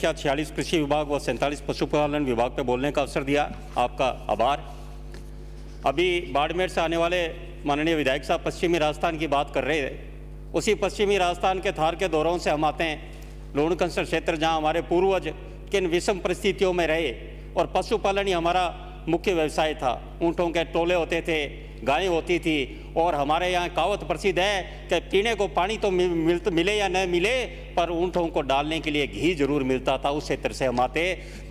क्या 46 कृषि विभाग व 47 पशुपालन विभाग पे बोलने का अवसर दिया, आपका आभार। अभी बाड़मेर से आने वाले माननीय विधायक साहब पश्चिमी राजस्थान की बात कर रहे थे। उसी पश्चिमी राजस्थान के थार के दौरों से हम आते हैं, लोणकंसर क्षेत्र जहां हमारे पूर्वज किन विषम परिस्थितियों में रहे और पशुपालन ही हमारा मुख्य व्यवसाय था। ऊँटों के टोले होते थे, गायें होती थी और हमारे यहाँ कहावत प्रसिद्ध है कि पीने को पानी तो मिले या न मिले पर ऊँटों को डालने के लिए घी जरूर मिलता था। उस क्षेत्र से हम आते।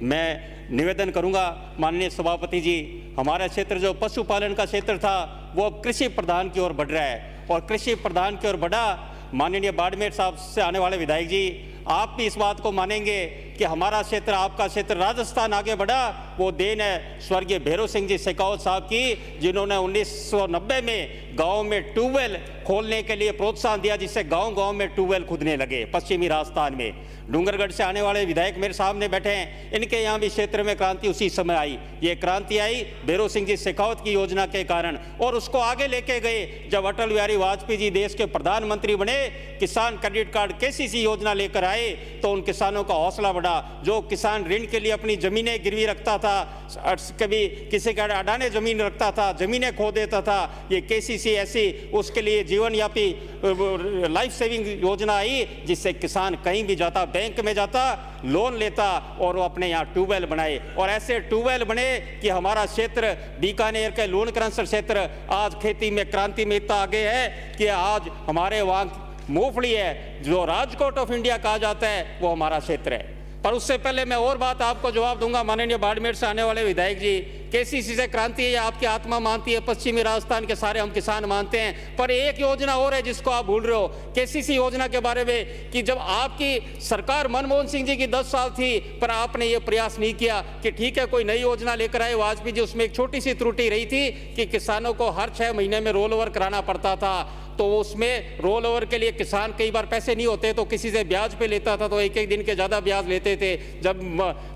मैं निवेदन करूंगा माननीय सभापति जी, हमारा क्षेत्र जो पशुपालन का क्षेत्र था वो कृषि प्रधान की ओर बढ़ रहा है और कृषि प्रधान की ओर बढ़ा। माननीय बाड़मेर साहब से आने वाले विधायक जी, आप भी इस बात को मानेंगे कि हमारा क्षेत्र, आपका क्षेत्र राजस्थान आगे बढ़ा, वो देन है स्वर्गीय भैरव सिंह जी शेखावत साहब की, जिन्होंने 1990 में गांव में ट्यूबवेल खोलने के लिए प्रोत्साहन दिया, जिससे गांव-गांव में ट्यूबवेल खुदने लगे पश्चिमी राजस्थान में। डूंगरगढ़ से आने वाले विधायक मेरे सामने बैठे हैं, इनके यहाँ भी क्षेत्र में क्रांति उसी समय आई। ये क्रांति आई भैरव सिंह जी शेखावत की योजना के कारण और उसको आगे लेके गए। जब अटल बिहारी वाजपेयी जी देश के प्रधानमंत्री बने, किसान क्रेडिट कार्ड केसीसी योजना लेकर आए तो उन किसानों का हौसला बढ़ा। जो किसान ऋण के लिए अपनी जमीनें गिरवी रखता था, कभी किसी का अडाने जमीन रखता था, जमीनें खो देता था, ये केसीसी ऐसी उसके लिए जीवन यापी लाइफ सेविंग योजना आई, जिससे किसान कहीं भी जाता, बैंक में जाता, लोन लेता और वो अपने यहाँ ट्यूबवेल बनाए। और ऐसे ट्यूबवेल बने कि हमारा क्षेत्र बीकानेर के लोणकंसर क्षेत्र आज खेती में क्रांति में इतना आगे है कि आज हमारे वहाँ मूंगफली है, जो राजकोट ऑफ इंडिया कहा जाता है, वो हमारा क्षेत्र है। पर उससे पहले मैं और बात आपको जवाब दूंगा माननीय बाड़मेर से आने वाले विधायक जी, केसीसी से क्रांति है, आपकी आत्मा मानती है, पश्चिमी राजस्थान के सारे हम किसान मानते हैं, पर एक योजना और है जिसको आप भूल रहे हो, केसीसी योजना के बारे में, कि जब आपकी सरकार मनमोहन सिंह जी की 10 साल थी पर आपने ये प्रयास नहीं किया कि ठीक है कोई नई योजना लेकर आए वाजपेयी जी। उसमें एक छोटी सी त्रुटि रही थी कि किसानों को हर 6 महीने में रोल ओवर कराना पड़ता था, तो उसमें रोल ओवर के लिए किसान कई बार पैसे नहीं होते तो किसी से ब्याज पे लेता था, तो एक दिन के ज़्यादा ब्याज लेते थे। जब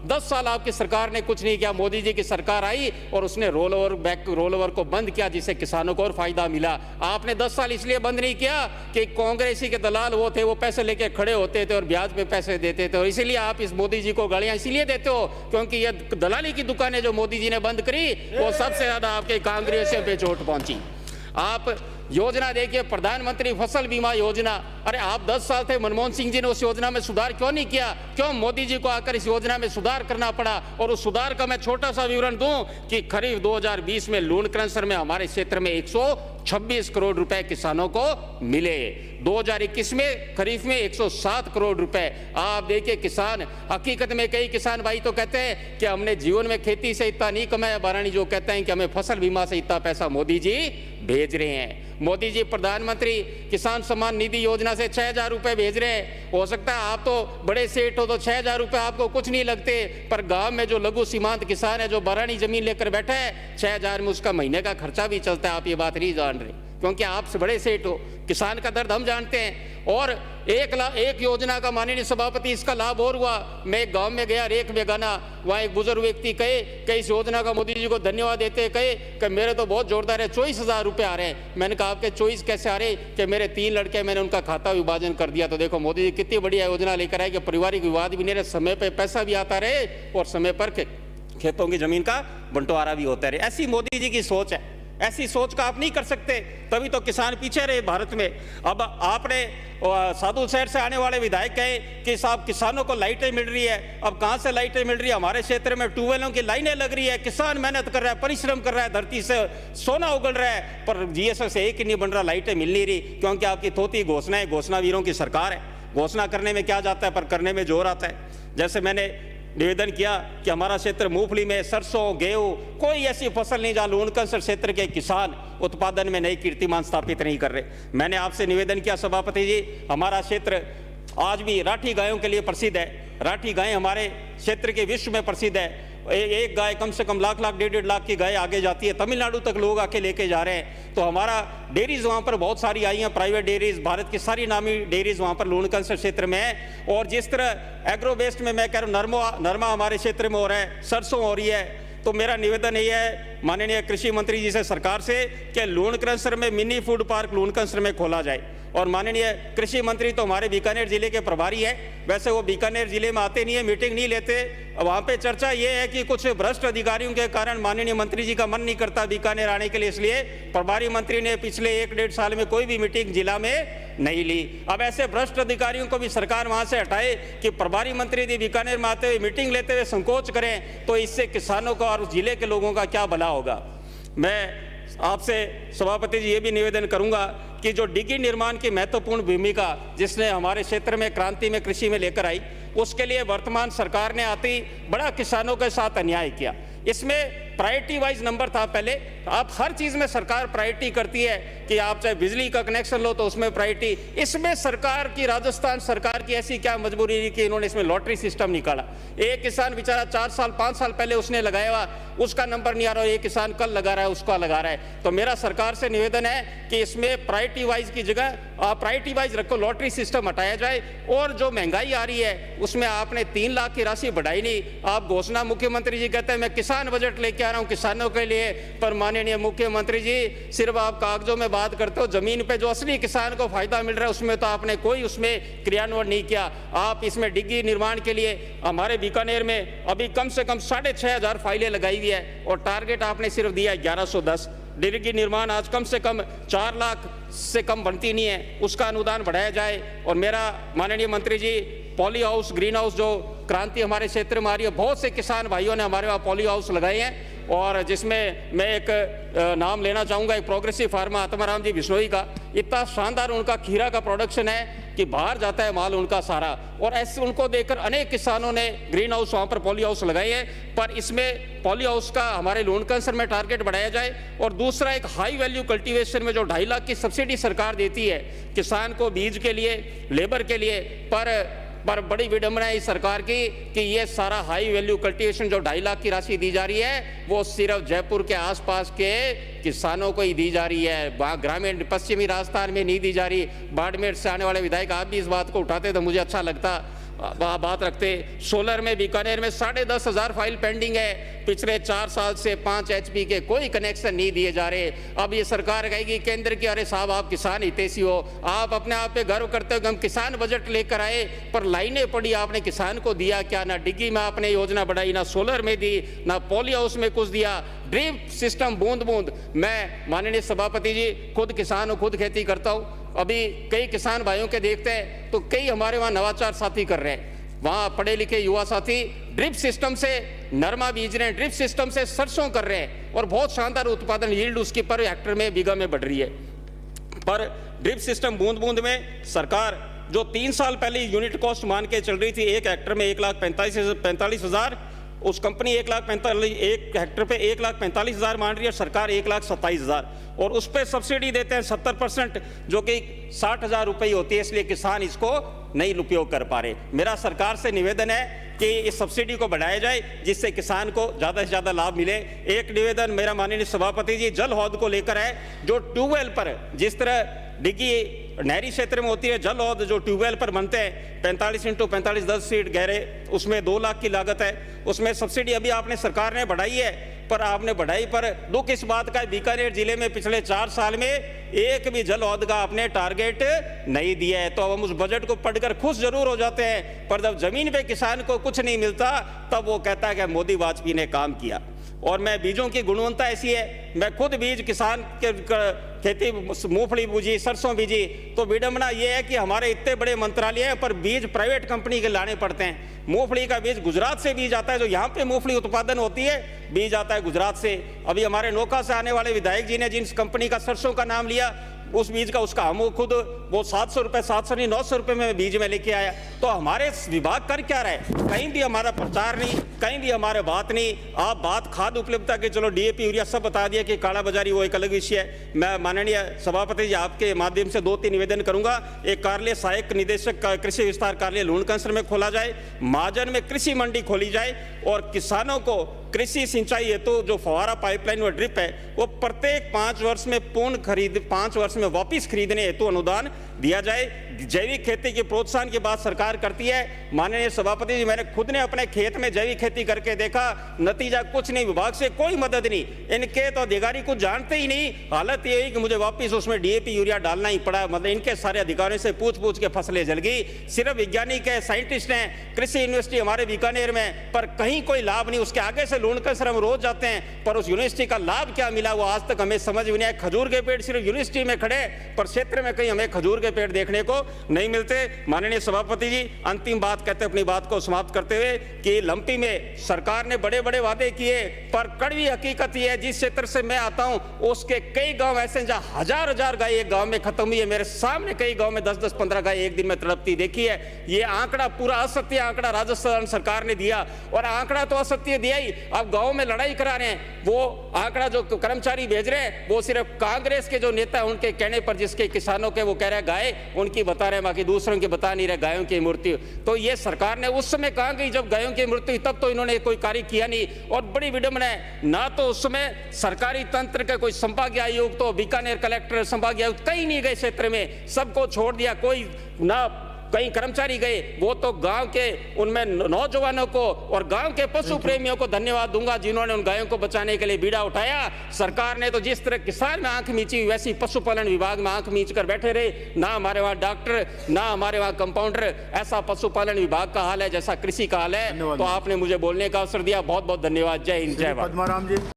10 साल आपकी सरकार ने कुछ नहीं किया, मोदी जी की सरकार आई और उसने रोल ओवर को बंद किया, जिससे किसानों को और फायदा मिला। आपने 10 साल इसलिए बंद नहीं किया कि कांग्रेसी के दलाल वो थे, वो पैसे लेके खड़े होते थे और ब्याज पे पैसे देते थे, और इसीलिए आप इस मोदी जी को गालियां इसीलिए देते हो क्योंकि ये दलाली की दुकानें जो मोदी जी ने बंद करी वो सबसे ज्यादा आपके कांग्रेसियों पे चोट पहुंची। आप योजना देखिए, प्रधानमंत्री फसल बीमा योजना, अरे आप 10 साल थे, मनमोहन सिंह जी ने उस योजना में सुधार क्यों नहीं किया? क्यों मोदी जी को आकर इस योजना में सुधार करना पड़ा? और उस सुधार का मैं छोटा सा विवरण दूं कि खरीफ 2020 में लोणकंसर में हमारे क्षेत्र में 126 करोड़ रुपए किसानों को मिले। 2021 में खरीफ में 107 करोड़ रुपए। आप देखिए किसान, हकीकत में कई किसान भाई तो कहते हैं कि हमने जीवन में खेती से इतना नहीं कमाया, बारानी जो कहते हैं कि हमें फसल बीमा से इतना पैसा मोदी जी भेज रहे हैं। मोदी जी प्रधानमंत्री किसान सम्मान निधि योजना से 6,000 रुपए भेज रहे हैं। हो सकता है आप तो बड़े सेठ हो तो 6,000 रुपए आपको कुछ नहीं लगते, पर गांव में जो लघु सीमांत किसान है, जो बारानी जमीन लेकर बैठा है, 6,000 में उसका महीने का खर्चा भी चलता है। आप ये बात नहीं जान रहे क्योंकि आप से बड़े सेठ हो, किसान का दर्द हम जानते हैं। और एक योजना का माननीय सभापति इसका लाभ और हुआ। मैं एक गांव में गया, रेख बेगाना, वहाँ एक बुजुर्ग व्यक्ति कहे कि इस योजना का मोदी जी को धन्यवाद देते कहे कि मेरे तो बहुत जोरदार है, 24,000 रुपये आ रहे हैं। मैंने कहा आपके 24 कैसे आ रहे? कि मेरे 3 लड़के, मैंने उनका खाता विभाजन कर दिया। तो देखो मोदी जी कितनी बढ़िया योजना लेकर आए कि पारिवारिक विवाद भी नहीं रहे, समय पर पैसा भी आता रहे और समय पर खेतों की जमीन का बंटवारा भी होता रहे। ऐसी मोदी जी की सोच है। ऐसी सोच का आप नहीं कर सकते, तभी तो किसान पीछे रहे भारत में। अब आपने साधु शहर से आने वाले विधायक कहे कि साहब किसानों को लाइटें मिल रही है। अब कहां से लाइटें मिल रही है? हमारे क्षेत्र में ट्यूबवेलों की लाइनें लग रही है, किसान मेहनत कर रहा है, परिश्रम कर रहा है, धरती से सोना उगल रहा है, पर जीएसएफ से एक ही नहीं बन रहा, लाइटें मिल नहीं रही क्योंकि आपकी थोती घोषणाएं, घोषणावीरों की सरकार है। घोषणा करने में क्या जाता है पर करने में जोर आता है। जैसे मैंने निवेदन किया कि हमारा क्षेत्र मूंगफली में, सरसों, गेहूं, कोई ऐसी फसल नहीं जहां लोणकंसर क्षेत्र के किसान उत्पादन में नई कीर्तिमान स्थापित नहीं कर रहे। मैंने आपसे निवेदन किया सभापति जी, हमारा क्षेत्र आज भी राठी गायों के लिए प्रसिद्ध है। राठी गायें हमारे क्षेत्र के विश्व में प्रसिद्ध है। एक गाय कम से कम लाख 1.5 लाख की गाय आगे जाती है, तमिलनाडु तक लोग आके लेके जा रहे हैं। तो हमारा डेयरीज वहाँ पर बहुत सारी आई हैं, प्राइवेट डेयरीज, भारत की सारी नामी डेयरीज वहाँ पर लोणकंसर क्षेत्र में है। और जिस तरह एग्रो वेस्ट में मैं कह रहा हूँ, नरमा हमारे क्षेत्र में हो रहा है, सरसों हो रही है, तो मेरा निवेदन ये है माननीय कृषि मंत्री जी से, सरकार से, कि लोणकंसर में मिनी फूड पार्क लोणकंसर में खोला जाए और माननीय कृषि मंत्री तो हमारे बीकानेर जिले के प्रभारी हैं, वैसे वो बीकानेर जिले में आते नहीं है, मीटिंग नहीं लेते। वहाँ पे चर्चा ये है कि कुछ भ्रष्ट अधिकारियों के कारण माननीय मंत्री जी का मन नहीं करता बीकानेर आने के लिए, इसलिए प्रभारी मंत्री ने पिछले 1-1.5 साल में कोई भी मीटिंग जिला में नहीं ली। अब ऐसे भ्रष्ट अधिकारियों को भी सरकार वहाँ से हटाए कि प्रभारी मंत्री जी बीकानेर में आते हुए मीटिंग लेते हुए संकोच करें, तो इससे किसानों का और जिले के लोगों का क्या भला होगा। मैं आपसे सभापति जी ये भी निवेदन करूंगा कि जो डिगी निर्माण की महत्वपूर्ण भूमिका जिसने हमारे क्षेत्र में क्रांति में कृषि में लेकर आई, उसके लिए वर्तमान सरकार ने आते ही बड़ा किसानों के साथ अन्याय किया। इसमें प्रायोरिटी वाइज नंबर था पहले, आप हर चीज में सरकार प्रायोरिटी करती है कि आप चाहे बिजली का कनेक्शन लो तो उसमें प्रायोरिटी। इसमें सरकार की, राजस्थान सरकार की ऐसी क्या मजबूरी रही कि इन्होंने इसमें लॉटरी सिस्टम निकाला। एक किसान बेचारा 4 साल 5 साल पहले उसने लगाया हुआ, उसका नंबर नहीं आ रहा, एक किसान कल लगा रहा है उसका लगा रहा है। तो मेरा सरकार से निवेदन है कि इसमें प्रायोरिटी वाइज की जगह आप प्रायोरिटी वाइज रखो, लॉटरी सिस्टम हटाया जाए। और जो महंगाई आ रही है उसमें आपने 3 लाख की राशि बढ़ाई नहीं। आप घोषणा, मुख्यमंत्री जी कहते हैं मैं किसान बजट लेके आ रहा हूं किसानों के लिए, पर माननीय मुख्यमंत्री जी सिर्फ आप कागजों में बात करते हो, जमीन पे जो असली किसान को फायदा मिल रहा है उसमें तो आपने कोई उसमें क्रियान्वयन नहीं किया। आप इसमें डिग्गी निर्माण के लिए हमारे बीकानेर में अभी कम से कम 6,500 फाइलें लगाई हुई है और टारगेट आपने सिर्फ दिया है 1110। डिग्गी निर्माण आज कम से कम 4 लाख से कम बनती नहीं है, उसका अनुदान बढ़ाया जाए। और मेरा माननीय मंत्री जी, पॉली हाउस, ग्रीन हाउस जो क्रांति हमारे क्षेत्र में आ रही है, बहुत से किसान भाइयों ने हमारे वहाँ पॉली हाउस लगाए हैं, और जिसमें मैं एक नाम लेना चाहूँगा, एक प्रोग्रेसिव फार्मा आत्माराम जी बिश्नोई का। इतना शानदार उनका खीरा का प्रोडक्शन है कि बाहर जाता है माल उनका सारा, और ऐसे उनको देखकर अनेक किसानों ने ग्रीन हाउस वहाँ पर पॉली हाउस लगाए हैं। पर इसमें पॉली हाउस का हमारे लोन कैंसर में टारगेट बढ़ाया जाए। और दूसरा, एक हाई वैल्यू कल्टीवेशन में जो 2.5 लाख की सब्सिडी सरकार देती है किसान को बीज के लिए, लेबर के लिए, पर बड़ी विडंबना है इस सरकार की कि ये सारा हाई वैल्यू कल्टीवेशन जो 2.5 लाख की राशि दी जा रही है वो सिर्फ जयपुर के आसपास के किसानों को ही दी जा रही है, ग्रामीण पश्चिमी राजस्थान में नहीं दी जा रही। बाड़मेर से आने वाले विधायक आप भी इस बात को उठाते तो मुझे अच्छा लगता, बात रखते। सोलर में बीकानेर में 10,500 फाइल पेंडिंग है, पिछले 4 साल से 5 HP के कोई कनेक्शन नहीं दिए जा रहे। अब ये सरकार कहेगी केंद्र की, अरे साहब आप किसान हितैषी हो, आप अपने आप पे गर्व करते हो कि हम किसान बजट लेकर आए, पर लाइनें पड़ी, आपने किसान को दिया क्या? ना डिग्गी में आपने योजना बढ़ाई, ना सोलर में दी, ना पॉली हाउस में कुछ दिया। ड्रिप सिस्टम बूंद बूंद। मैं माननीय सभापति जी खुद किसान हूँ, खुद खेती करता हूँ। अभी कई किसान भाइयों के देखते हैं तो कई हमारे वहाँ नवाचार साथी कर रहे हैं, वहाँ पढ़े लिखे युवा साथी ड्रिप सिस्टम से नरमा बीज रहे हैं, ड्रिप सिस्टम से सरसों कर रहे हैं, और बहुत शानदार उत्पादन यील्ड उसकी पर हेक्टर में, बीघा में बढ़ रही है। पर ड्रिप सिस्टम बूंद बूंद में सरकार जो 3 साल पहले यूनिट कॉस्ट मान के चल रही थी, 1 हेक्टर में 1,45,000, उस कंपनी 1 हेक्टर पे 1,45,000 मान रही है, सरकार 1,27,000, और उस पर सब्सिडी देते हैं 70%, जो कि 60,000 रुपये होती है, इसलिए किसान इसको नहीं उपयोग कर पा रहे। मेरा सरकार से निवेदन है कि इस सब्सिडी को बढ़ाया जाए जिससे किसान को ज़्यादा से ज़्यादा लाभ मिले। एक निवेदन मेरा माननीय सभापति जी जल हौद को लेकर है, जो ट्यूबवेल पर जिस तरह डिग्गी नहरी क्षेत्र में होती है, जल हौद जो ट्यूबवेल पर बनते हैं 45 × 45 10 फीट गहरे, उसमें 2 लाख की लागत है, उसमें सब्सिडी अभी आपने सरकार ने बढ़ाई है, पर आपने बढ़ाई पर दुख इस बात का बीकानेर जिले में पिछले 4 साल में एक भी जल हौद का आपने टारगेट नहीं दिया है। तो हम उस बजट को पढ़कर खुश जरूर हो जाते हैं, पर जब जमीन पे किसान को कुछ नहीं मिलता तब वो कहता है कि मोदी वाजपेयी ने काम किया। और मैं बीजों की गुणवत्ता ऐसी है, मैं खुद बीज किसान के खेती मूंगफली बीजी, सरसों बीजी, तो विडंबना ये है कि हमारे इतने बड़े मंत्रालय हैं पर बीज प्राइवेट कंपनी के लाने पड़ते हैं। मूंगफली का बीज गुजरात से बीज आता है, जो यहाँ पे मूंगफली उत्पादन होती है बीज आता है गुजरात से। अभी हमारे नौका से आने वाले विधायक जी ने जिन कंपनी का सरसों का नाम लिया, उस बीज का उसका हम खुद वो 700 रुपये, 700 नहीं 900 रुपये में बीज में लेके आया। तो हमारे विभाग कर क्या रहे, कहीं भी हमारा प्रचार नहीं, कहीं भी हमारे बात नहीं। आप बात खाद उपलब्धता के चलो DAP यूरिया सब बता दिया कि काला बाजारी वो एक अलग विषय है। मैं माननीय सभापति जी आपके माध्यम से 2-3 निवेदन करूंगा। एक कार्यालय सहायक निदेशक का कृषि विस्तार कार्यालय लूण कैंसर में खोला जाए, महाजन में कृषि मंडी खोली जाए, और किसानों को कृषि सिंचाई हेतु जो फवारा पाइपलाइन व ड्रिप है वो प्रत्येक 5 वर्ष में 5 वर्ष में वापिस खरीदने हेतु अनुदान दिया जाए। जैविक खेती की प्रोत्साहन की बात सरकार करती है। माननीय सभापति जी, मैंने खुद ने अपने खेत में जैविक खेती करके देखा, नतीजा कुछ नहीं, विभाग से कोई मदद नहीं, इनके तो अधिकारी कुछ जानते ही नहीं। हालत ये हुई कि मुझे वापस उसमें डीएपी यूरिया डालना ही पड़ा। मतलब इनके सारे अधिकारियों से पूछ पूछ के फसलें जल गई। सिर्फ वैज्ञानिक है, साइंटिस्ट हैं, कृषि यूनिवर्सिटी हमारे बीकानेर में, पर कहीं कोई लाभ नहीं। उसके आगे से लूणकर सर हम रोज जाते हैं, पर उस यूनिवर्सिटी का लाभ क्या मिला वो आज तक हमें समझ में नहीं आया। खजूर के पेड़ सिर्फ यूनिवर्सिटी में खड़े, पर क्षेत्र में कहीं हमें खजूर के पेड़ देखने को नहीं मिलते। माननीय सभापति जी, अंतिम बात कहते अपनी बात को समाप्त करते हुए कि लंपी में सरकार ने बड़े बड़े वादे किए, पर कड़वी हकीकत यह है, जिस क्षेत्र से मैं आता हूं उसके कई गांव ऐसे हैं जहां हजार हजार गाय एक गांव में खत्म हुई है। मेरे सामने कई गांव में 10-10, 15 गाय एक दिन में तड़पती देखी है। ये आंकड़ा पूरा असत्य आंकड़ा राजस्थान सरकार ने दिया, और आंकड़ा तो असत्य दिया ही, अब गांव में लड़ाई करा रहे हैं। वो आंकड़ा जो कर्मचारी भेज रहे हैं वो सिर्फ कांग्रेस के जो नेता हैं उनके कहने पर, जिसके किसानों के वो कह रहे हैं गाय उनकी बता रहे हैं, बाकी दूसरों की बता नहीं रहे गायों की मृत्यु। तो ये सरकार ने उस समय कहा गई जब गायों की मृत्यु, तब तो इन्होंने कोई कार्य किया नहीं। और बड़ी विडंबना है, ना तो उस समय सरकारी तंत्र का कोई संभागीय आयुक्त, तो बीकानेर कलेक्टर, संभागीय आयुक्त कहीं नहीं गए क्षेत्र में, सबको छोड़ दिया। कोई ना कई कर्मचारी गए, वो तो गांव के उनमें नौजवानों को और गांव के पशु प्रेमियों को धन्यवाद दूंगा जिन्होंने उन गायों को बचाने के लिए बीड़ा उठाया। सरकार ने तो जिस तरह किसान में आंख मींची, वैसी पशुपालन विभाग में आंख मींच कर बैठे रहे। ना हमारे वहां डॉक्टर, ना हमारे वहां कंपाउंडर, ऐसा पशुपालन विभाग का हाल है जैसा कृषि का हाल है। तो आपने मुझे बोलने का अवसर दिया, बहुत बहुत धन्यवाद। जय हिंद, जय भारत।